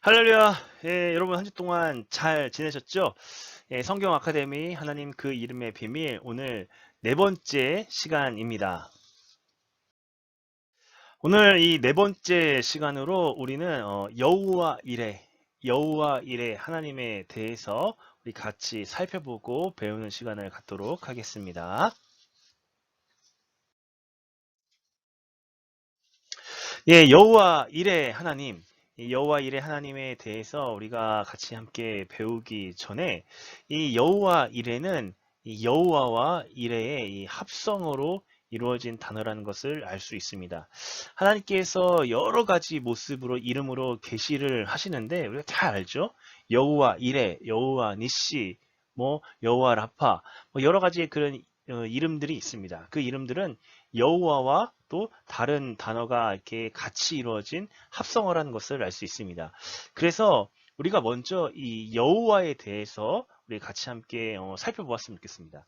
할렐루야. 예, 여러분 한 주 동안 잘 지내셨죠? 예, 성경 아카데미 하나님 그 이름의 비밀 오늘 네 번째 시간입니다. 오늘 이 네 번째 시간으로 우리는 여호와 일의 하나님에 대해서 우리 같이 살펴보고 배우는 시간을 갖도록 하겠습니다. 예, 여호와 일의 하나님, 이 여호와 일의 하나님에 대해서 우리가 같이 함께 배우기 전에 이 여호와 일에는 이 여호와와 일의 이 합성어로 이루어진 단어라는 것을 알 수 있습니다. 하나님께서 여러 가지 모습으로 이름으로 계시를 하시는데 우리가 잘 알죠? 여호와 일의, 여호와 니시, 뭐 여호와 라파, 뭐 여러 가지의 그런 이름들이 있습니다. 그 이름들은 여호와와 또 다른 단어가 이렇게 같이 이루어진 합성어라는 것을 알 수 있습니다. 그래서 우리가 먼저 이 여호와에 대해서 우리 같이 함께 살펴보았으면 좋겠습니다.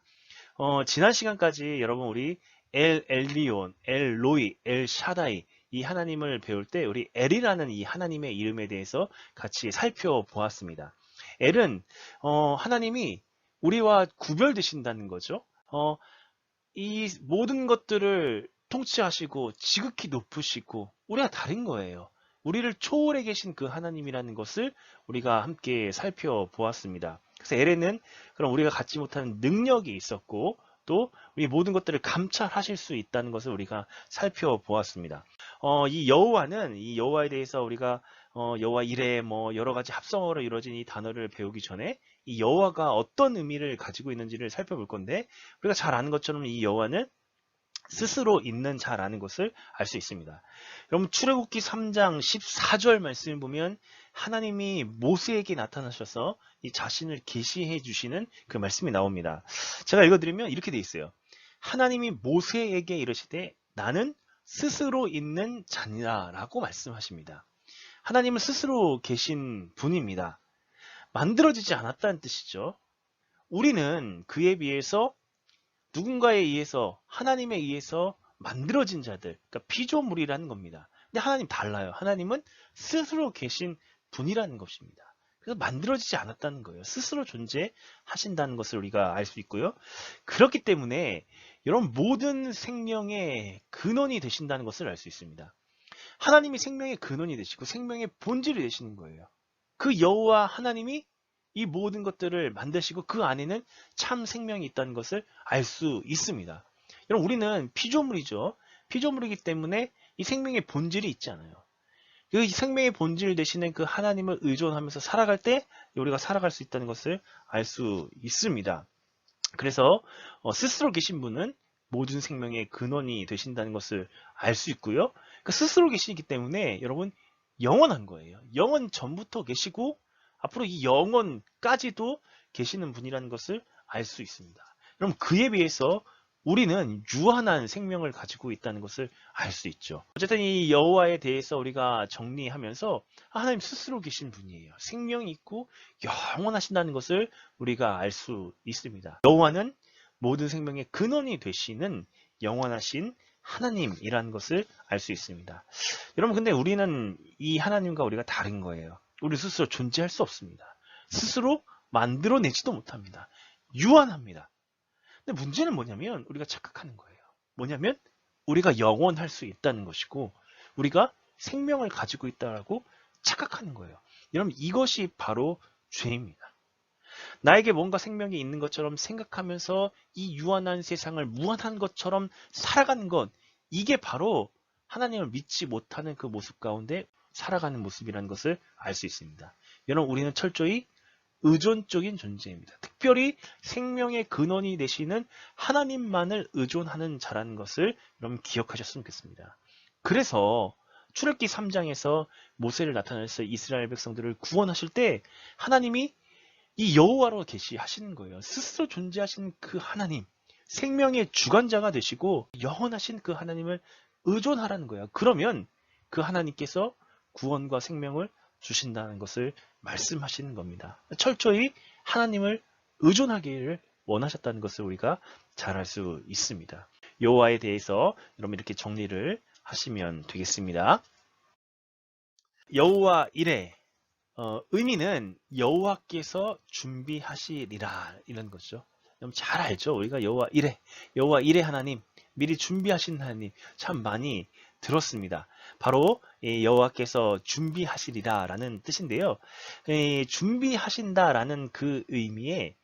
지난 시간까지 여러분 우리 엘 엘리온, 엘 로이, 엘 샤다이 이 하나님을 배울 때 우리 엘이라는 이 하나님의 이름에 대해서 같이 살펴보았습니다. 엘은 하나님이 우리와 구별되신다는 거죠. 이 모든 것들을 통치하시고 지극히 높으시고 우리가 다른 거예요. 우리를 초월해 계신 그 하나님이라는 것을 우리가 함께 살펴보았습니다. 그래서 엘에는 그럼 우리가 갖지 못하는 능력이 있었고 또 우리 모든 것들을 감찰하실 수 있다는 것을 우리가 살펴보았습니다. 이 여호와는 이 여호와에 대해서 우리가 여호와 이레 뭐 여러 가지 합성어로 이루어진 이 단어를 배우기 전에 이 여호와가 어떤 의미를 가지고 있는지를 살펴볼 건데 우리가 잘 아는 것처럼 이 여호와는 스스로 있는 잘 아는 것을 알 수 있습니다. 여러분 출애굽기 3장 14절 말씀을 보면 하나님이 모세에게 나타나셔서 이 자신을 계시해 주시는 그 말씀이 나옵니다. 제가 읽어드리면 이렇게 돼 있어요. 하나님이 모세에게 이르시되 나는 스스로 있는 자니라 라고 말씀하십니다. 하나님은 스스로 계신 분입니다. 만들어지지 않았다는 뜻이죠. 우리는 그에 비해서 누군가에 의해서 하나님에 의해서 만들어진 자들, 그러니까 피조물이라는 겁니다. 근데 하나님 달라요. 하나님은 스스로 계신 분이라는 것입니다. 그래서 만들어지지 않았다는 거예요. 스스로 존재하신다는 것을 우리가 알 수 있고요. 그렇기 때문에 여러분 모든 생명의 근원이 되신다는 것을 알 수 있습니다. 하나님이 생명의 근원이 되시고 생명의 본질이 되시는 거예요. 그 여호와 하나님이 이 모든 것들을 만드시고 그 안에는 참 생명이 있다는 것을 알 수 있습니다. 여러분 우리는 피조물이죠. 피조물이기 때문에 이 생명의 본질이 있잖아요. 그 생명의 본질 되시는 그 하나님을 의존하면서 살아갈 때 우리가 살아갈 수 있다는 것을 알 수 있습니다. 그래서 스스로 계신 분은 모든 생명의 근원이 되신다는 것을 알 수 있고요. 그 스스로 계시기 때문에 여러분 영원한 거예요. 영원 전부터 계시고 앞으로 이 영원까지도 계시는 분이라는 것을 알 수 있습니다. 그럼 그에 비해서 우리는 유한한 생명을 가지고 있다는 것을 알 수 있죠. 어쨌든 이 여호와에 대해서 우리가 정리하면서 하나님 스스로 계신 분이에요. 생명이 있고 영원하신다는 것을 우리가 알 수 있습니다. 여호와는 모든 생명의 근원이 되시는 영원하신 하나님이라는 것을 알 수 있습니다. 여러분 근데 우리는 이 하나님과 우리가 다른 거예요. 우리 스스로 존재할 수 없습니다. 스스로 만들어내지도 못합니다. 유한합니다. 근데 문제는 뭐냐면 우리가 착각하는 거예요. 뭐냐면 우리가 영원할 수 있다는 것이고 우리가 생명을 가지고 있다고 착각하는 거예요. 여러분 이것이 바로 죄입니다. 나에게 뭔가 생명이 있는 것처럼 생각하면서 이 유한한 세상을 무한한 것처럼 살아가는 것 이게 바로 하나님을 믿지 못하는 그 모습 가운데 살아가는 모습이라는 것을 알 수 있습니다. 여러분 우리는 철저히 의존적인 존재입니다. 특별히 생명의 근원이 되시는 하나님만을 의존하는 자라는 것을 여러분 기억하셨으면 좋겠습니다. 그래서 출애굽기 3장에서 모세를 나타내서 이스라엘 백성들을 구원하실 때 하나님이 이 여호와로 계시하시는 거예요. 스스로 존재하신 그 하나님, 생명의 주관자가 되시고 영원하신 그 하나님을 의존하라는 거예요. 그러면 그 하나님께서 구원과 생명을 주신다는 것을 말씀하시는 겁니다. 철저히 하나님을 의존하기를 원하셨다는 것을 우리가 잘 알 수 있습니다. 여호와에 대해서 여러분 이렇게 정리를 하시면 되겠습니다. 여호와 이레 의미는 여호와께서 준비하시리라 이런 거죠. 그럼 잘 알죠. 우리가 여호와 이레 하나님, 미리 준비하신 하나님 참 많이 들었습니다. 바로 여호와께서 준비하시리라라는 뜻인데요. 준비하신다라는 그 의미에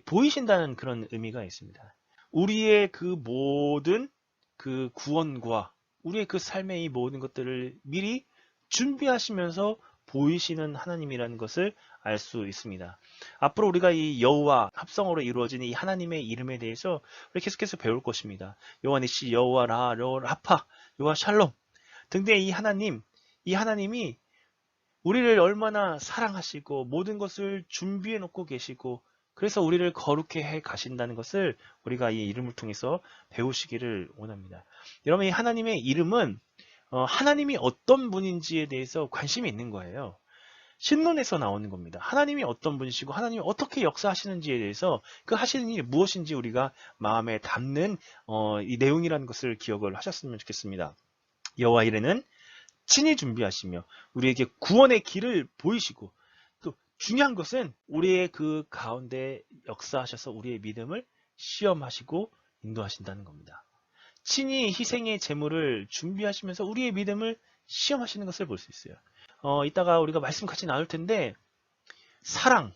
보이신다는 그런 의미가 있습니다. 우리의 그 모든 그 구원과 우리의 그 삶의 이 모든 것들을 미리 준비하시면서 보이시는 하나님이라는 것을 알 수 있습니다. 앞으로 우리가 이 여호와 합성어로 이루어진 이 하나님의 이름에 대해서 우리 계속해서 배울 것입니다. 여호와 니시, 여호와 라, 여호와 라파, 여호와 샬롬 등등의 이 하나님이 우리를 얼마나 사랑하시고 모든 것을 준비해 놓고 계시고 그래서 우리를 거룩해 해 가신다는 것을 우리가 이 이름을 통해서 배우시기를 원합니다. 여러분, 이 하나님의 이름은 하나님이 어떤 분인지에 대해서 관심이 있는 거예요. 신론에서 나오는 겁니다. 하나님이 어떤 분이시고 하나님이 어떻게 역사하시는지에 대해서 그 하시는 일이 무엇인지 우리가 마음에 담는 이 내용이라는 것을 기억을 하셨으면 좋겠습니다. 여호와 이레는 친히 준비하시며 우리에게 구원의 길을 보이시고 또 중요한 것은 우리의 그 가운데 역사하셔서 우리의 믿음을 시험하시고 인도하신다는 겁니다. 친히 희생의 제물을 준비하시면서 우리의 믿음을 시험하시는 것을 볼 수 있어요. 이따가 우리가 말씀 같이 나눌 텐데 사랑,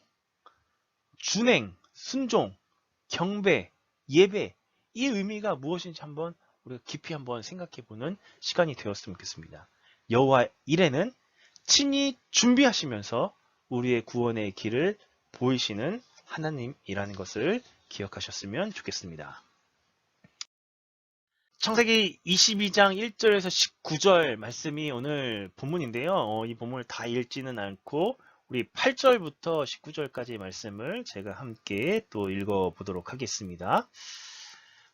준행, 순종, 경배, 예배 이 의미가 무엇인지 한번 우리가 깊이 한번 생각해 보는 시간이 되었으면 좋겠습니다. 여호와 이레는 친히 준비하시면서 우리의 구원의 길을 보이시는 하나님이라는 것을 기억하셨으면 좋겠습니다. 창세기 22장 1절에서 19절 말씀이 오늘 본문인데요. 이 본문을 다 읽지는 않고 우리 8절부터 19절까지 말씀을 제가 함께 또 읽어보도록 하겠습니다.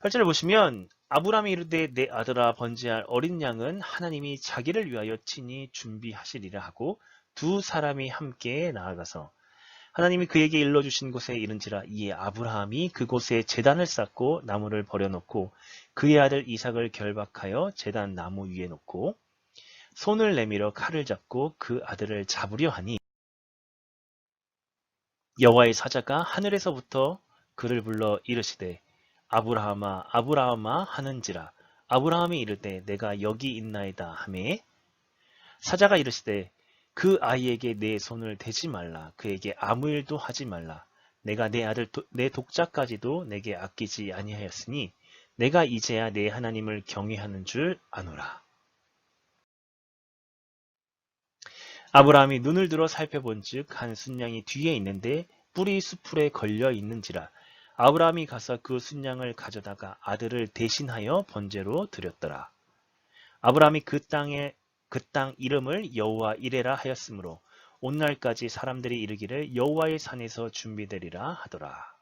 8절을 보시면 아브라함이 이르되 내 아들아 번제할 어린 양은 하나님이 자기를 위하여 친히 준비하시리라 하고 두 사람이 함께 나아가서 하나님이 그에게 일러주신 곳에 이른지라 이에 아브라함이 그곳에 제단을 쌓고 나무를 버려놓고 그의 아들 이삭을 결박하여 제단 나무 위에 놓고 손을 내밀어 칼을 잡고 그 아들을 잡으려 하니 여호와의 사자가 하늘에서부터 그를 불러 이르시되 아브라함아 아브라함아 하는지라 아브라함이 이르되 내가 여기 있나이다 하매 사자가 이르시되 그 아이에게 내 손을 대지 말라 그에게 아무 일도 하지 말라 내가 내 아들 내 독자까지도 내게 아끼지 아니하였으니 내가 이제야 내 하나님을 경외하는 줄 아노라. 아브라함이 눈을 들어 살펴본즉 한 순양이 뒤에 있는데 뿔이 수풀에 걸려 있는지라 아브라함이 가서 그 순양을 가져다가 아들을 대신하여 번제로 드렸더라. 아브라함이 그 땅 이름을 여호와 이레라 하였으므로 오늘날까지 사람들이 이르기를 여호와의 산에서 준비되리라 하더라.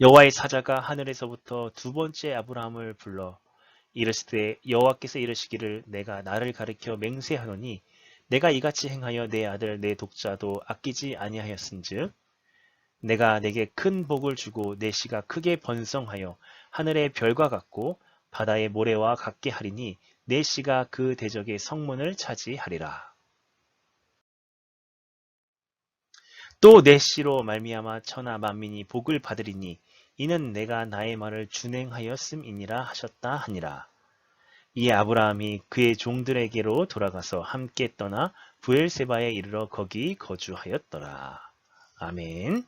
여호와의 사자가 하늘에서부터 두 번째 아브라함을 불러 이르시되 여호와께서 이르시기를 내가 나를 가리켜 맹세하노니 내가 이같이 행하여 내 아들 내 독자도 아끼지 아니하였은즉 내가 내게 큰 복을 주고 내 씨가 크게 번성하여 하늘의 별과 같고 바다의 모래와 같게 하리니 내 씨가 그 대적의 성문을 차지하리라. 또 내 씨로 말미암아 천하 만민이 복을 받으리니 이는 내가 나의 말을 준행하였음이니라 하셨다 하니라. 이에 아브라함이 그의 종들에게로 돌아가서 함께 떠나 부엘세바에 이르러 거기 거주하였더라. 아멘.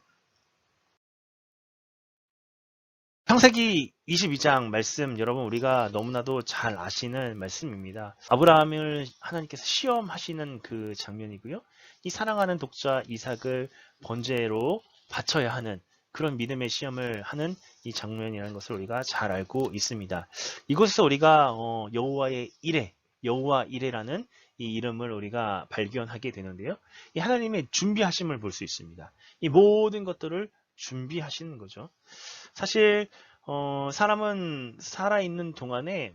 창세기 22장 말씀 여러분 우리가 너무나도 잘 아시는 말씀입니다. 아브라함을 하나님께서 시험하시는 그 장면이고요. 이 사랑하는 독자 이삭을 번제로 바쳐야 하는 그런 믿음의 시험을 하는 이 장면이라는 것을 우리가 잘 알고 있습니다. 이곳에서 우리가 여호와 이레라는 이 이름을 우리가 발견하게 되는데요. 이 하나님의 준비하심을 볼 수 있습니다. 이 모든 것들을 준비하시는 거죠. 사실 사람은 살아있는 동안에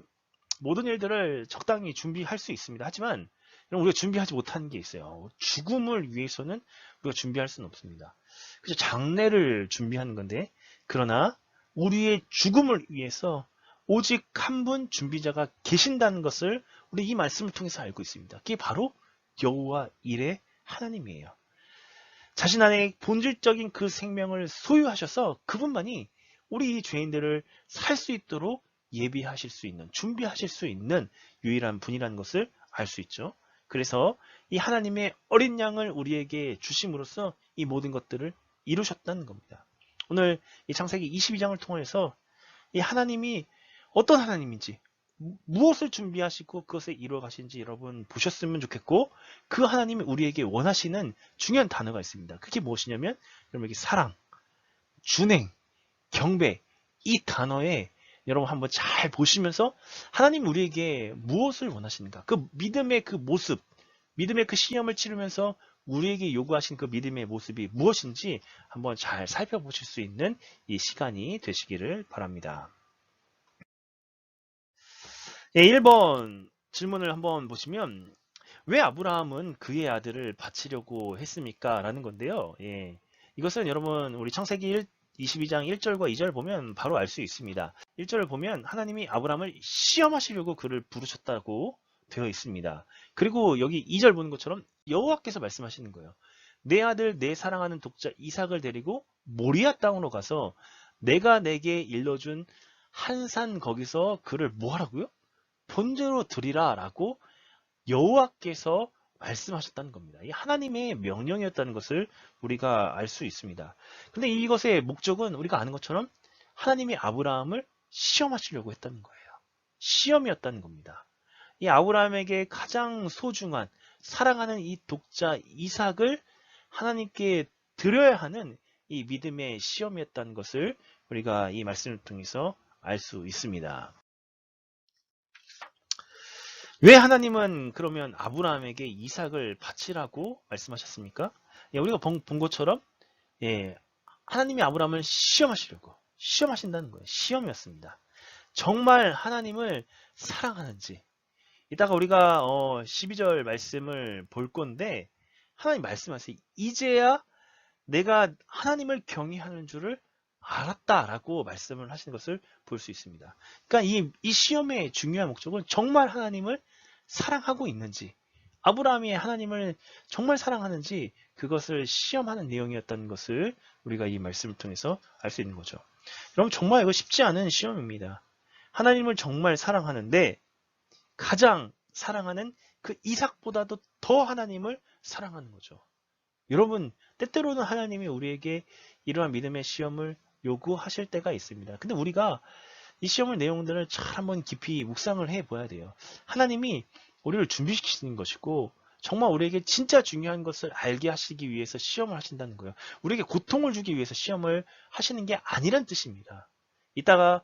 모든 일들을 적당히 준비할 수 있습니다. 하지만 우리가 준비하지 못하는 게 있어요. 죽음을 위해서는 우리가 준비할 수는 없습니다. 그래서 장례를 준비하는 건데 그러나 우리의 죽음을 위해서 오직 한 분 준비자가 계신다는 것을 우리 이 말씀을 통해서 알고 있습니다. 그게 바로 여호와 이레 하나님이에요. 자신 안에 본질적인 그 생명을 소유하셔서 그분만이 우리 죄인들을 살 수 있도록 예비하실 수 있는, 준비하실 수 있는 유일한 분이라는 것을 알 수 있죠. 그래서 이 하나님의 어린 양을 우리에게 주심으로써 이 모든 것들을 이루셨다는 겁니다. 오늘 이 창세기 22장을 통해서 이 하나님이 어떤 하나님인지, 무엇을 준비하시고 그것을 이루어 가신지 여러분 보셨으면 좋겠고, 그 하나님이 우리에게 원하시는 중요한 단어가 있습니다. 그게 무엇이냐면 여러분 사랑, 준행, 경배, 이 단어에 여러분 한번 잘 보시면서 하나님 우리에게 무엇을 원하시는가, 그 믿음의 그 모습, 믿음의 그 시험을 치르면서 우리에게 요구하신 그 믿음의 모습이 무엇인지 한번 잘 살펴보실 수 있는 이 시간이 되시기를 바랍니다. 네, 1번 질문을 한번 보시면 왜 아브라함은 그의 아들을 바치려고 했습니까? 라는 건데요. 예, 이것은 여러분 우리 창세기 22장 1절과 2절 보면 바로 알 수 있습니다. 1절을 보면 하나님이 아브라함을 시험하시려고 그를 부르셨다고 되어 있습니다. 그리고 여기 2절 보는 것처럼 여호와께서 말씀하시는 거예요. 내 아들 내 사랑하는 독자 이삭을 데리고 모리아 땅으로 가서 내가 내게 일러준 한 산 거기서 그를 뭐 하라고요? 번제로 드리라 라고 여호와께서 말씀하셨다는 겁니다. 이 하나님의 명령이었다는 것을 우리가 알 수 있습니다. 근데 이것의 목적은 우리가 아는 것처럼 하나님이 아브라함을 시험하시려고 했다는 거예요. 시험이었다는 겁니다. 이 아브라함에게 가장 소중한 사랑하는 이 독자 이삭을 하나님께 드려야 하는 이 믿음의 시험이었다는 것을 우리가 이 말씀을 통해서 알 수 있습니다. 왜 하나님은 그러면 아브라함에게 이삭을 바치라고 말씀하셨습니까? 예, 우리가 본 것처럼 예, 하나님이 아브라함을 시험하시려고 시험하신다는 거예요. 시험이었습니다. 정말 하나님을 사랑하는지. 이따가 우리가 12절 말씀을 볼 건데 하나님 말씀하세요. 이제야 내가 하나님을 경외하는 줄을 알았다라고 말씀을 하시는 것을 볼 수 있습니다. 그러니까 이 시험의 중요한 목적은 정말 하나님을 사랑하고 있는지, 아브라함이 하나님을 정말 사랑하는지 그것을 시험하는 내용이었다는 것을 우리가 이 말씀을 통해서 알 수 있는 거죠. 여러분 정말 이거 쉽지 않은 시험입니다. 하나님을 정말 사랑하는데 가장 사랑하는 그 이삭보다도 더 하나님을 사랑하는 거죠. 여러분 때때로는 하나님이 우리에게 이러한 믿음의 시험을 요구하실 때가 있습니다. 근데 우리가 이 시험의 내용들을 잘 한번 깊이 묵상을 해 보아야 돼요. 하나님이 우리를 준비시키시는 것이고 정말 우리에게 진짜 중요한 것을 알게 하시기 위해서 시험을 하신다는 거예요. 우리에게 고통을 주기 위해서 시험을 하시는 게 아니란 뜻입니다. 이따가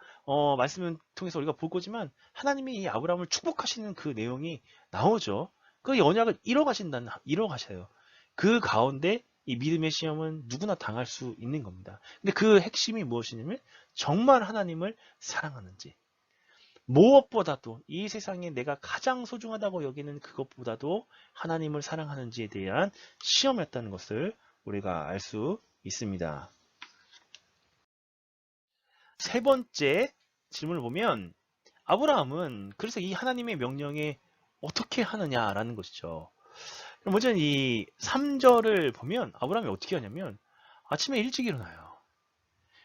말씀을 통해서 우리가 볼 거지만 하나님이 이 아브라함을 축복하시는 그 내용이 나오죠. 그 언약을 이뤄가셔요. 그 가운데 이 믿음의 시험은 누구나 당할 수 있는 겁니다. 근데 그 핵심이 무엇이냐면 정말 하나님을 사랑하는지, 무엇보다도 이 세상에 내가 가장 소중하다고 여기는 그것보다도 하나님을 사랑하는지에 대한 시험이었다는 것을 우리가 알 수 있습니다. 세 번째 질문을 보면 아브라함은 그래서 이 하나님의 명령에 어떻게 하느냐라는 것이죠. 먼저 이 3절을 보면 아브라함이 어떻게 하냐면 아침에 일찍 일어나요.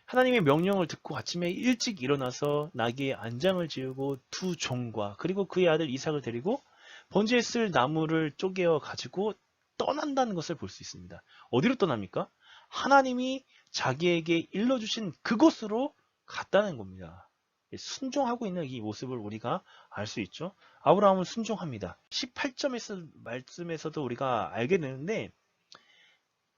하나님의 명령을 듣고 아침에 일찍 일어나서 나귀의 안장을 지우고 두 종과 그리고 그의 아들 이삭을 데리고 번제에 쓸 나무를 쪼개어 가지고 떠난다는 것을 볼 수 있습니다. 어디로 떠납니까? 하나님이 자기에게 일러주신 그곳으로 갔다는 겁니다. 순종하고 있는 이 모습을 우리가 알 수 있죠. 아브라함은 순종합니다. 18점 말씀에서도 우리가 알게 되는데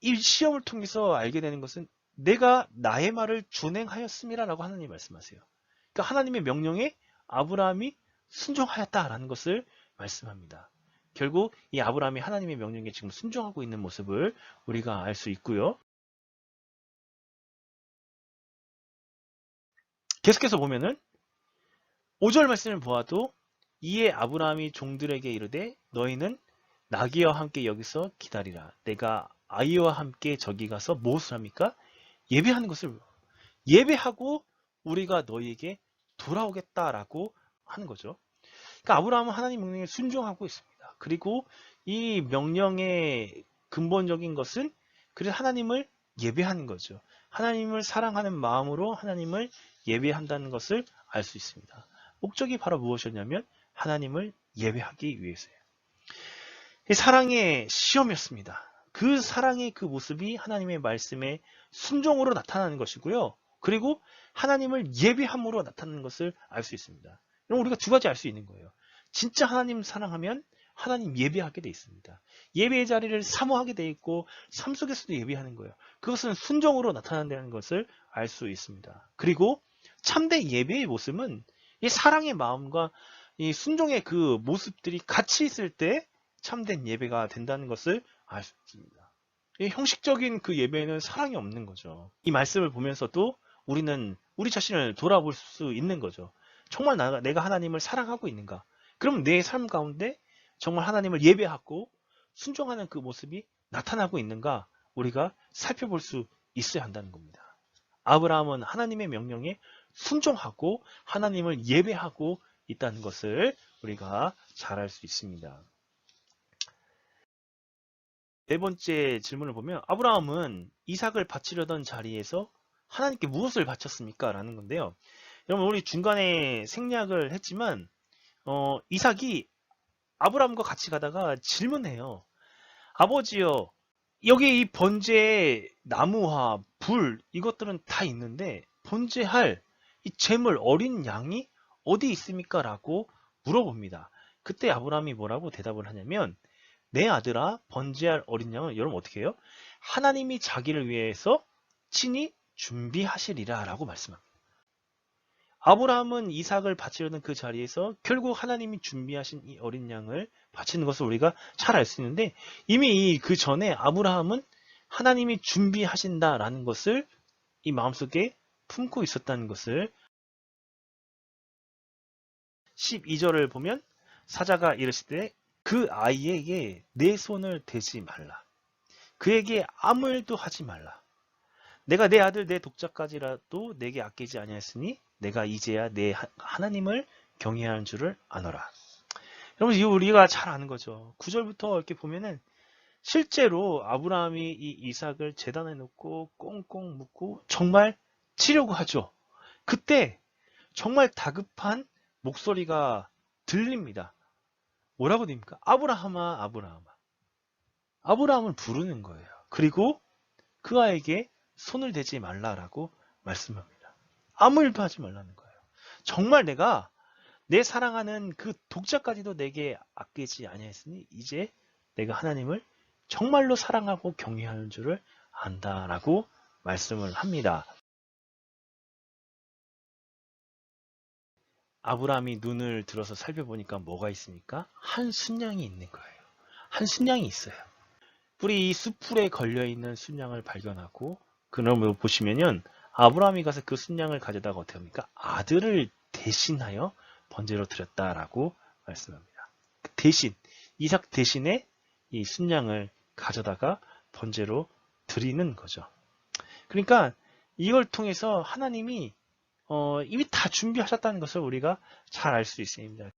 이 시험을 통해서 알게 되는 것은 내가 나의 말을 준행하였음이라고 하나님이 말씀하세요. 그러니까 하나님의 명령에 아브라함이 순종하였다라는 것을 말씀합니다. 결국 이 아브라함이 하나님의 명령에 지금 순종하고 있는 모습을 우리가 알 수 있고요. 계속해서 보면은 5절 말씀을 보아도 이에 아브라함이 종들에게 이르되 너희는 나귀와 함께 여기서 기다리라. 내가 아이와 함께 저기 가서 무엇을 합니까? 예배하는 것을 예배하고 우리가 너희에게 돌아오겠다라고 하는 거죠. 그러니까 아브라함은 하나님 명령에 순종하고 있습니다. 그리고 이 명령의 근본적인 것은 그래서 하나님을 예배하는 거죠. 하나님을 사랑하는 마음으로 하나님을 예배한다는 것을 알 수 있습니다. 목적이 바로 무엇이었냐면 하나님을 예배하기 위해서예요. 사랑의 시험이었습니다. 그 사랑의 그 모습이 하나님의 말씀에 순종으로 나타나는 것이고요. 그리고 하나님을 예배함으로 나타나는 것을 알 수 있습니다. 그럼 우리가 두 가지 알 수 있는 거예요. 진짜 하나님 사랑하면 하나님 예배하게 돼 있습니다. 예배의 자리를 사모하게 돼 있고 삶 속에서도 예배하는 거예요. 그것은 순종으로 나타난다는 것을 알 수 있습니다. 그리고 참된 예배의 모습은 이 사랑의 마음과 이 순종의 그 모습들이 같이 있을 때 참된 예배가 된다는 것을 알 수 있습니다. 이 형식적인 그 예배에는 사랑이 없는 거죠. 이 말씀을 보면서도 우리는 우리 자신을 돌아볼 수 있는 거죠. 정말 내가 하나님을 사랑하고 있는가? 그럼 내 삶 가운데 정말 하나님을 예배하고 순종하는 그 모습이 나타나고 있는가? 우리가 살펴볼 수 있어야 한다는 겁니다. 아브라함은 하나님의 명령에 순종하고 하나님을 예배하고 있다는 것을 우리가 잘 알 수 있습니다. 네 번째 질문을 보면 아브라함은 이삭을 바치려던 자리에서 하나님께 무엇을 바쳤습니까? 라는 건데요. 여러분 우리 중간에 생략을 했지만 이삭이 아브라함과 같이 가다가 질문해요. 아버지요, 여기 이 번제의 나무와 불 이것들은 다 있는데 번제할 이 제물 어린 양이 어디 있습니까? 라고 물어봅니다. 그때 아브라함이 뭐라고 대답을 하냐면 내 아들아 번제할 어린 양은 여러분 어떻게 해요? 하나님이 자기를 위해서 친히 준비하시리라 라고 말씀합니다. 아브라함은 이삭을 바치려는 그 자리에서 결국 하나님이 준비하신 이 어린 양을 바치는 것을 우리가 잘 알 수 있는데 이미 그 전에 아브라함은 하나님이 준비하신다라는 것을 이 마음속에 품고 있었다는 것을 12절을 보면 사자가 이르시되 그 아이에게 내 손을 대지 말라. 그에게 아무 일도 하지 말라. 내가 내 아들 내 독자까지라도 내게 아끼지 아니하였으니 내가 이제야 내 하나님을 경외하는 줄을 아노라. 여러분 이거 우리가 잘 아는 거죠. 9절부터 이렇게 보면은 실제로 아브라함이 이 이삭을 제단에 놓고 꽁꽁 묶고 정말 치려고 하죠. 그때 정말 다급한 목소리가 들립니다. 뭐라고 됩니까? 아브라함아, 아브라함아. 아브라함을 부르는 거예요. 그리고 그 아이에게 손을 대지 말라라고 말씀합니다. 아무 일도 하지 말라는 거예요. 정말 내가 내 사랑하는 그 독자까지도 내게 아끼지 아니하였으니 이제 내가 하나님을 정말로 사랑하고 경외하는 줄을 안다라고 말씀을 합니다. 아브라함이 눈을 들어서 살펴보니까 뭐가 있습니까? 한 순양이 있는 거예요. 한 순양이 있어요. 뿌리 이 숲풀에 걸려있는 순양을 발견하고 그놈을 보시면은 아브라함이 가서 그 순양을 가져다가 어떻게 합니까? 아들을 대신하여 번제로 드렸다라고 말씀합니다. 대신 이삭 대신에 이 순양을 가져다가 번제로 드리는 거죠. 그러니까 이걸 통해서 하나님이 이미 다 준비하셨다는 것을 우리가 잘 알 수 있습니다.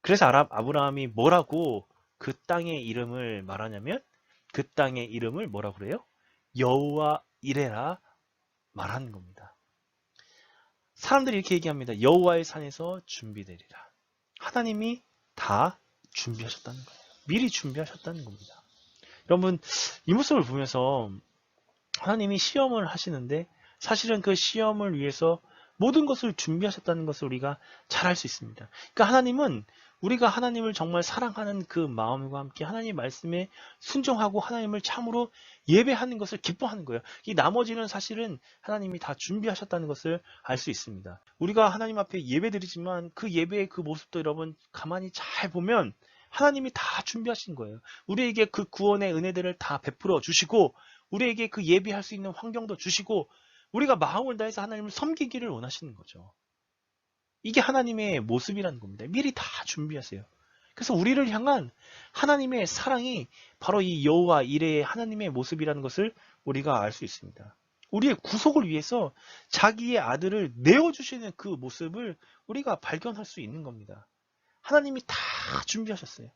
그래서 아브라함이 뭐라고 그 땅의 이름을 말하냐면 그 땅의 이름을 뭐라고 그래요? 여호와 이레라 말하는 겁니다. 사람들이 이렇게 얘기합니다. 여호와의 산에서 준비되리라. 하나님이 다 준비하셨다는 거예요. 미리 준비하셨다는 겁니다. 여러분 이 모습을 보면서 하나님이 시험을 하시는데 사실은 그 시험을 위해서 모든 것을 준비하셨다는 것을 우리가 잘 알 수 있습니다. 그러니까 하나님은 우리가 하나님을 정말 사랑하는 그 마음과 함께 하나님 말씀에 순종하고 하나님을 참으로 예배하는 것을 기뻐하는 거예요. 이 나머지는 사실은 하나님이 다 준비하셨다는 것을 알 수 있습니다. 우리가 하나님 앞에 예배드리지만 그 예배의 그 모습도 여러분 가만히 잘 보면 하나님이 다 준비하신 거예요. 우리에게 그 구원의 은혜들을 다 베풀어 주시고 우리에게 그 예배할 수 있는 환경도 주시고 우리가 마음을 다해서 하나님을 섬기기를 원하시는 거죠. 이게 하나님의 모습이라는 겁니다. 미리 다 준비하세요. 그래서 우리를 향한 하나님의 사랑이 바로 이 여호와 이레의 하나님의 모습이라는 것을 우리가 알 수 있습니다. 우리의 구속을 위해서 자기의 아들을 내어주시는 그 모습을 우리가 발견할 수 있는 겁니다. 하나님이 다 준비하셨어요.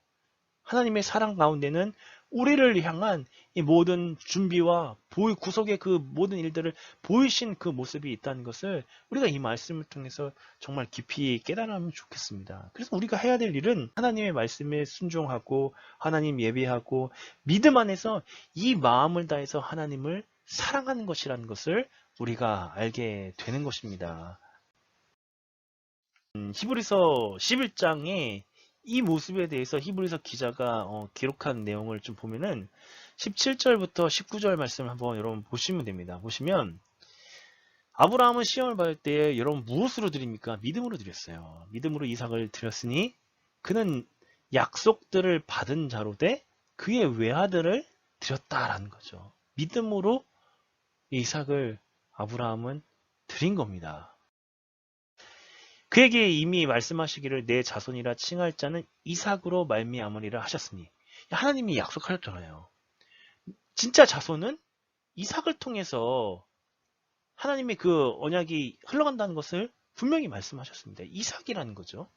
하나님의 사랑 가운데는 우리를 향한 이 모든 준비와 구속의 그 모든 일들을 보이신 그 모습이 있다는 것을 우리가 이 말씀을 통해서 정말 깊이 깨달으면 좋겠습니다. 그래서 우리가 해야 될 일은 하나님의 말씀에 순종하고 하나님 예배하고 믿음 안에서 이 마음을 다해서 하나님을 사랑하는 것이라는 것을 우리가 알게 되는 것입니다. 히브리서 11장에 이 모습에 대해서 히브리서 기자가 기록한 내용을 좀 보면은 17절부터 19절 말씀을 한번 여러분 보시면 됩니다. 보시면 아브라함은 시험을 받을 때 여러분 무엇으로 드립니까? 믿음으로 드렸어요. 믿음으로 이삭을 드렸으니 그는 약속들을 받은 자로 돼 그의 외아들을 드렸다라는 거죠. 믿음으로 이삭을 아브라함은 드린 겁니다. 그에게 이미 말씀하시기를 내 자손이라 칭할 자는 이삭으로 말미암으리라 하셨으니 하나님이 약속하셨잖아요. 진짜 자손은 이삭을 통해서 하나님의 그 언약이 흘러간다는 것을 분명히 말씀하셨습니다. 이삭이라는 거죠.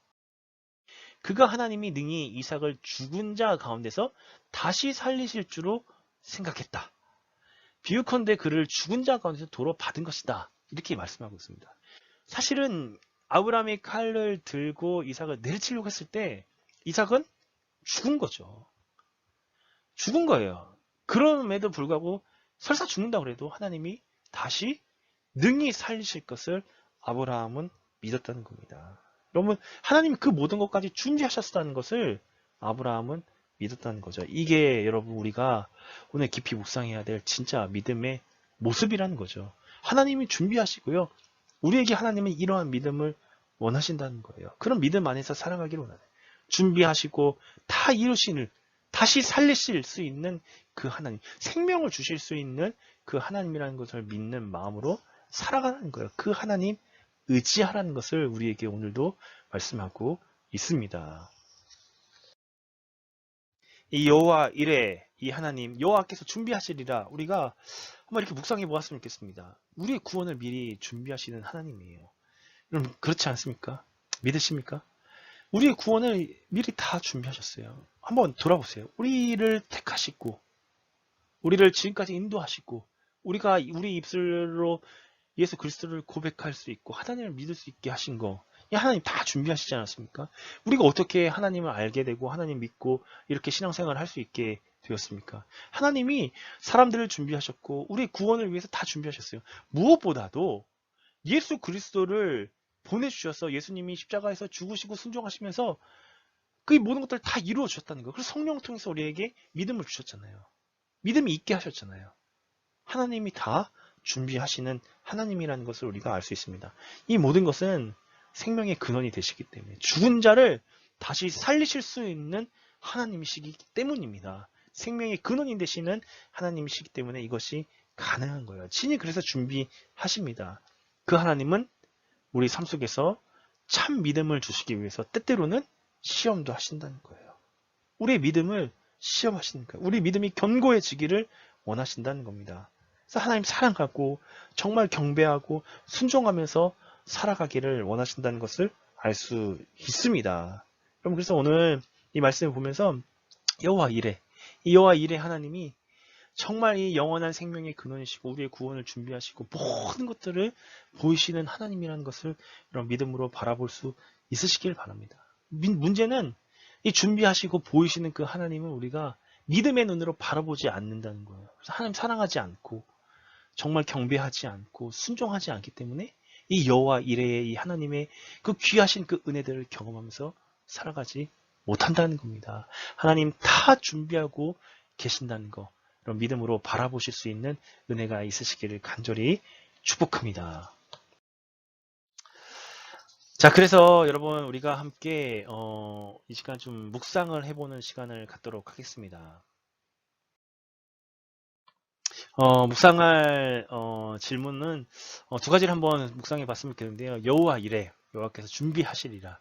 그가 하나님이 능히 이삭을 죽은 자 가운데서 다시 살리실 줄로 생각했다. 비유컨대 그를 죽은 자 가운데서 도로 받은 것이다. 이렇게 말씀하고 있습니다. 사실은 아브라함이 칼을 들고 이삭을 내리치려고 했을 때 이삭은 죽은 거죠. 죽은 거예요. 그럼에도 불구하고 설사 죽는다고 해도 하나님이 다시 능히 살리실 것을 아브라함은 믿었다는 겁니다. 여러분, 하나님이 그 모든 것까지 준비하셨다는 것을 아브라함은 믿었다는 거죠. 이게 여러분 우리가 오늘 깊이 묵상해야 될 진짜 믿음의 모습이라는 거죠. 하나님이 준비하시고요. 우리에게 하나님은 이러한 믿음을 원하신다는 거예요. 그런 믿음 안에서 살아가기를 원하네요. 준비하시고 다 이루시는, 다시 살리실 수 있는 그 하나님, 생명을 주실 수 있는 그 하나님이라는 것을 믿는 마음으로 살아가는 거예요. 그 하나님 의지하라는 것을 우리에게 오늘도 말씀하고 있습니다. 이 여호와 이레, 이 하나님, 여호와께서 준비하시리라 우리가 한번 이렇게 묵상해 보았으면 좋겠습니다. 우리의 구원을 미리 준비하시는 하나님이에요. 여러분 그렇지 않습니까? 믿으십니까? 우리의 구원을 미리 다 준비하셨어요. 한번 돌아보세요. 우리를 택하시고 우리를 지금까지 인도하시고 우리가 우리 입술로 예수 그리스도를 고백할 수 있고 하나님을 믿을 수 있게 하신 거 하나님 다 준비하시지 않았습니까? 우리가 어떻게 하나님을 알게 되고 하나님 믿고 이렇게 신앙생활을 할 수 있게 되었습니까? 하나님이 사람들을 준비하셨고 우리 구원을 위해서 다 준비하셨어요. 무엇보다도 예수 그리스도를 보내주셔서 예수님이 십자가에서 죽으시고 순종하시면서 그 모든 것들을 다 이루어 주셨다는 거예요. 그래서 성령을 통해서 우리에게 믿음을 주셨잖아요. 믿음이 있게 하셨잖아요. 하나님이 다 준비하시는 하나님이라는 것을 우리가 알 수 있습니다. 이 모든 것은 생명의 근원이 되시기 때문에 죽은 자를 다시 살리실 수 있는 하나님이시기 때문입니다. 생명의 근원이 되시는 하나님이시기 때문에 이것이 가능한 거예요. 친히 그래서 준비하십니다. 그 하나님은 우리 삶 속에서 참 믿음을 주시기 위해서 때때로는 시험도 하신다는 거예요. 우리의 믿음을 시험하시는 거예요. 우리 믿음이 견고해지기를 원하신다는 겁니다. 그래서 하나님 사랑하고 정말 경배하고 순종하면서 살아가기를 원하신다는 것을 알 수 있습니다. 여러분 그래서 오늘 이 말씀을 보면서 여호와 이레, 이 여호와 이레 하나님이 정말 이 영원한 생명의 근원이시고 우리의 구원을 준비하시고 모든 것들을 보이시는 하나님이라는 것을 이런 믿음으로 바라볼 수 있으시길 바랍니다. 문제는 이 준비하시고 보이시는 그 하나님을 우리가 믿음의 눈으로 바라보지 않는다는 거예요. 그래서 하나님 사랑하지 않고 정말 경배하지 않고 순종하지 않기 때문에 이 여호와 이레의 이 하나님의 그 귀하신 그 은혜들을 경험하면서 살아가지 못한다는 겁니다. 하나님 다 준비하고 계신다는 거, 이런 믿음으로 바라보실 수 있는 은혜가 있으시기를 간절히 축복합니다. 자, 그래서 여러분 우리가 함께 이 시간 좀 묵상을 해보는 시간을 갖도록 하겠습니다. 묵상할 질문은 두 가지를 한번 묵상해 봤으면 좋겠는데요. 여호와 이레, 여호와께서 준비하시리라.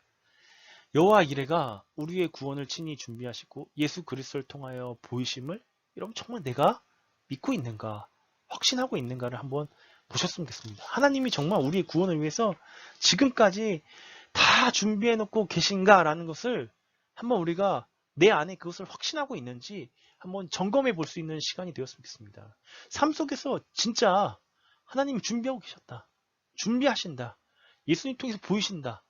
여호와 이레가 우리의 구원을 친히 준비하시고 예수 그리스도를 통하여 보이심을 여러분 정말 내가 믿고 있는가, 확신하고 있는가를 한번 보셨으면 좋겠습니다. 하나님이 정말 우리의 구원을 위해서 지금까지 다 준비해 놓고 계신가라는 것을 한번 우리가 내 안에 그것을 확신하고 있는지 한번 점검해 볼 수 있는 시간이 되었으면 좋겠습니다. 삶 속에서 진짜 하나님이 준비하고 계셨다. 준비하신다. 예수님 통해서 보이신다.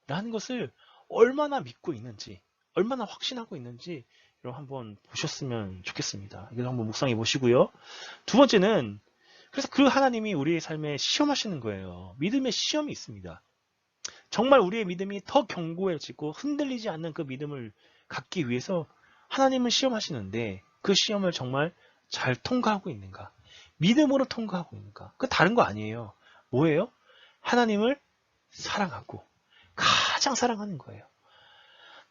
라는 것을 얼마나 믿고 있는지, 얼마나 확신하고 있는지 여러분 한번 보셨으면 좋겠습니다. 이걸 한번 묵상해 보시고요. 두 번째는 그래서 그 하나님이 우리의 삶에 시험하시는 거예요. 믿음의 시험이 있습니다. 정말 우리의 믿음이 더 견고해지고 흔들리지 않는 그 믿음을 갖기 위해서 하나님은 시험하시는데 그 시험을 정말 잘 통과하고 있는가? 믿음으로 통과하고 있는가? 그 다른 거 아니에요. 뭐예요? 하나님을 사랑하고 가장 사랑하는 거예요.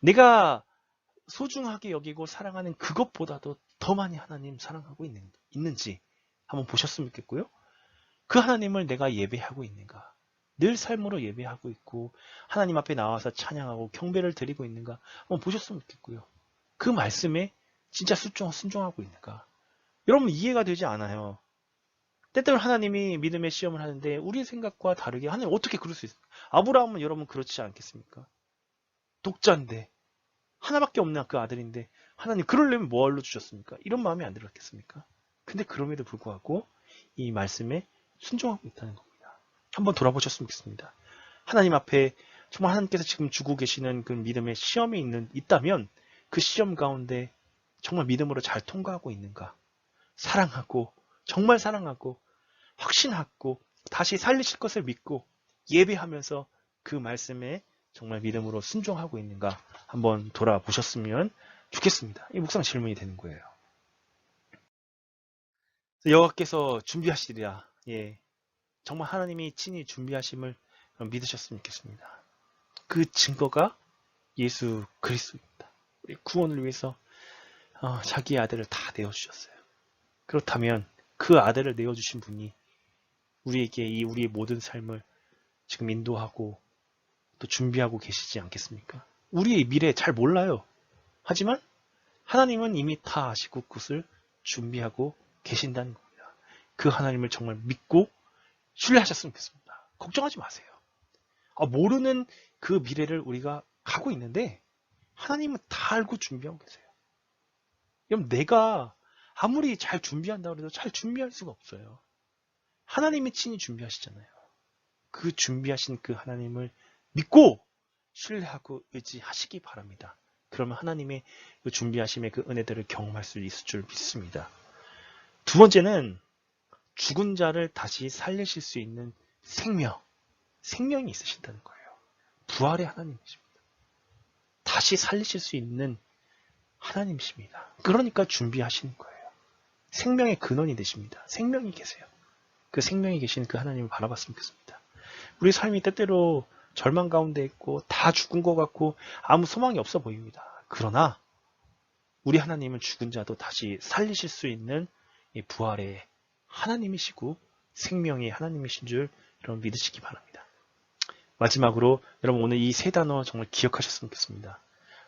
내가 소중하게 여기고 사랑하는 그것보다도 더 많이 하나님 사랑하고 있는지 한번 보셨으면 좋겠고요. 그 하나님을 내가 예배하고 있는가? 늘 삶으로 예배하고 있고 하나님 앞에 나와서 찬양하고 경배를 드리고 있는가? 한번 보셨으면 좋겠고요. 그 말씀에 진짜 순종하고 있는가? 여러분 이해가 되지 않아요. 때때로 하나님이 믿음의 시험을 하는데 우리 생각과 다르게 하나님 어떻게 그럴 수 있을까? 아브라함은 여러분 그렇지 않겠습니까? 독자인데 하나밖에 없는 그 아들인데 하나님 그러려면 뭘로 주셨습니까? 이런 마음이 안 들었겠습니까? 근데 그럼에도 불구하고 이 말씀에 순종하고 있다는 겁니다. 한번 돌아보셨으면 좋겠습니다. 하나님 앞에 정말 하나님께서 지금 주고 계시는 그 믿음의 시험이 있다면 그 시험 가운데 정말 믿음으로 잘 통과하고 있는가? 사랑하고 정말 사랑하고 확신하고 다시 살리실 것을 믿고 예배하면서 그 말씀에 정말 믿음으로 순종하고 있는가 한번 돌아보셨으면 좋겠습니다. 이 묵상 질문이 되는 거예요. 여호와께서 준비하시리라. 예, 정말 하나님이 친히 준비하심을 믿으셨으면 좋겠습니다. 그 증거가 예수 그리스도입니다. 우리 구원을 위해서 자기의 아들을 다 내어주셨어요. 그렇다면 그 아들을 내어주신 분이 우리에게 우리의 모든 삶을 지금 인도하고 또 준비하고 계시지 않겠습니까? 우리의 미래 잘 몰라요. 하지만 하나님은 이미 다 아시고 그것을 준비하고 계신다는 겁니다. 그 하나님을 정말 믿고 신뢰하셨으면 좋겠습니다. 걱정하지 마세요. 모르는 그 미래를 우리가 가고 있는데 하나님은 다 알고 준비하고 계세요. 그럼 내가 아무리 잘 준비한다고 해도 잘 준비할 수가 없어요. 하나님이 친히 준비하시잖아요. 그 준비하신 그 하나님을 믿고 신뢰하고 의지하시기 바랍니다. 그러면 하나님의 그 준비하심의 그 은혜들을 경험할 수 있을 줄 믿습니다. 두 번째는 죽은 자를 다시 살리실 수 있는 생명이 있으신다는 거예요. 부활의 하나님이십니다. 다시 살리실 수 있는 하나님이십니다. 그러니까 준비하시는 거예요. 생명의 근원이 되십니다. 생명이 계세요. 그 생명이 계신 그 하나님을 바라봤으면 좋겠습니다. 우리 삶이 때때로 절망 가운데 있고 다 죽은 것 같고 아무 소망이 없어 보입니다. 그러나 우리 하나님은 죽은 자도 다시 살리실 수 있는 이 부활의 하나님이시고 생명의 하나님이신 줄 여러분 믿으시기 바랍니다. 마지막으로 여러분 오늘 이 세 단어 정말 기억하셨으면 좋겠습니다.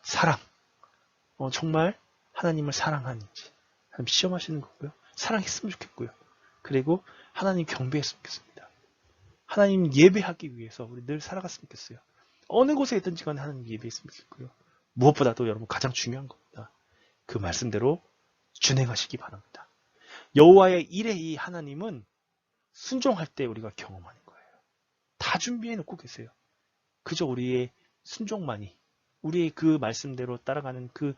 사랑. 정말 하나님을 사랑하는지 하나님 시험하시는 거고요. 사랑했으면 좋겠고요. 그리고 하나님 경배했으면 좋겠습니다. 하나님 예배하기 위해서 우리 늘 살아갔으면 좋겠어요. 어느 곳에 있든지 간에 하나님 예배했으면 좋겠고요. 무엇보다도 여러분 가장 중요한 겁니다. 그 말씀대로 준행하시기 바랍니다. 여호와의 일의 이 하나님은 순종할 때 우리가 경험하는 거예요. 다 준비해 놓고 계세요. 그저 우리의 순종만이 우리의 그 말씀대로 따라가는 그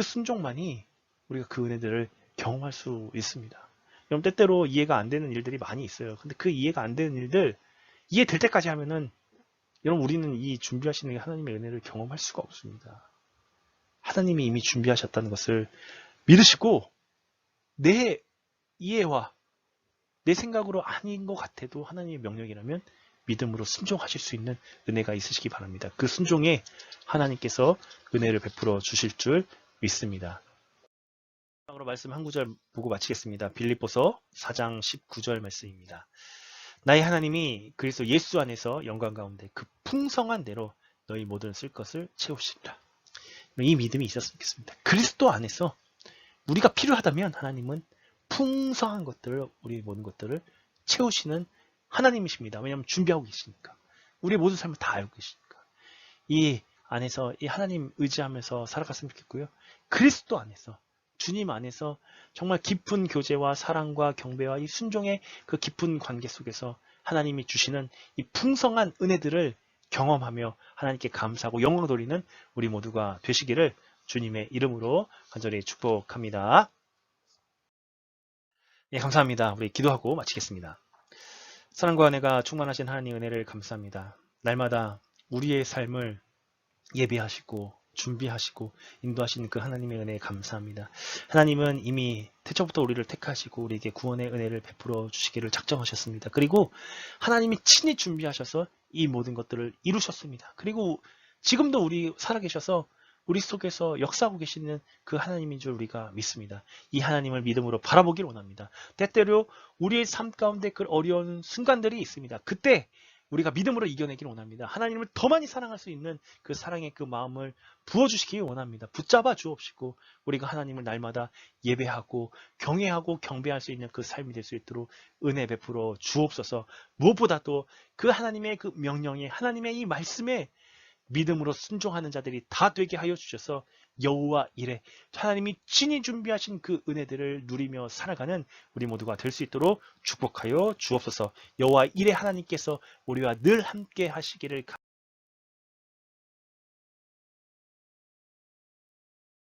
순종만이 우리가 그 은혜들을 경험할 수 있습니다. 여러분 때때로 이해가 안 되는 일들이 많이 있어요. 근데 그 이해가 안 되는 일들 이해될 때까지 하면은 여러분 우리는 이 준비하시는 하나님의 은혜를 경험할 수가 없습니다. 하나님이 이미 준비하셨다는 것을 믿으시고 내 이해와 내 생각으로 아닌 것 같아도 하나님의 명령이라면 믿음으로 순종하실 수 있는 은혜가 있으시기 바랍니다. 그 순종에 하나님께서 은혜를 베풀어 주실 줄 믿습니다. 마지막으로 말씀 한 구절 보고 마치겠습니다. 빌립보서 4장 19절 말씀입니다. 나의 하나님이 그리스도 예수 안에서 영광 가운데 그 풍성한 대로 너희 모든 쓸 것을 채우시리라. 이 믿음이 있었으면 좋겠습니다. 그리스도 안에서 우리가 필요하다면 하나님은 풍성한 것들을 우리 모든 것들을 채우시는 하나님이십니다. 왜냐하면 준비하고 계시니까. 우리의 모든 삶을 다 알고 계시니까. 이 안에서 이 하나님 의지하면서 살아갔으면 좋겠고요. 그리스도 안에서 주님 안에서 정말 깊은 교제와 사랑과 경배와 이 순종의 그 깊은 관계 속에서 하나님이 주시는 이 풍성한 은혜들을 경험하며 하나님께 감사하고 영광 돌리는 우리 모두가 되시기를 주님의 이름으로 간절히 축복합니다. 예, 감사합니다. 우리 기도하고 마치겠습니다. 사랑과 은혜가 충만하신 하나님 은혜를 감사합니다. 날마다 우리의 삶을 예비하시고 준비하시고 인도하시는 그 하나님의 은혜에 감사합니다. 하나님은 이미 태초부터 우리를 택하시고 우리에게 구원의 은혜를 베풀어 주시기를 작정하셨습니다. 그리고 하나님이 친히 준비하셔서 이 모든 것들을 이루셨습니다. 그리고 지금도 우리 살아계셔서 우리 속에서 역사하고 계시는 그 하나님인 줄 우리가 믿습니다. 이 하나님을 믿음으로 바라보길 원합니다. 때때로 우리의 삶 가운데 그 어려운 순간들이 있습니다. 그때 우리가 믿음으로 이겨내길 원합니다. 하나님을 더 많이 사랑할 수 있는 그 사랑의 그 마음을 부어주시기 원합니다. 붙잡아 주옵시고 우리가 하나님을 날마다 예배하고 경외하고 경배할 수 있는 그 삶이 될 수 있도록 은혜 베풀어 주옵소서. 무엇보다도 그 하나님의 그 명령에 하나님의 이 말씀에 믿음으로 순종하는 자들이 다 되게 하여 주셔서 여호와 이레 하나님이 친히 준비하신 그 은혜들을 누리며 살아가는 우리 모두가 될 수 있도록 축복하여 주옵소서. 여호와 이레 하나님께서 우리와 늘 함께 하시기를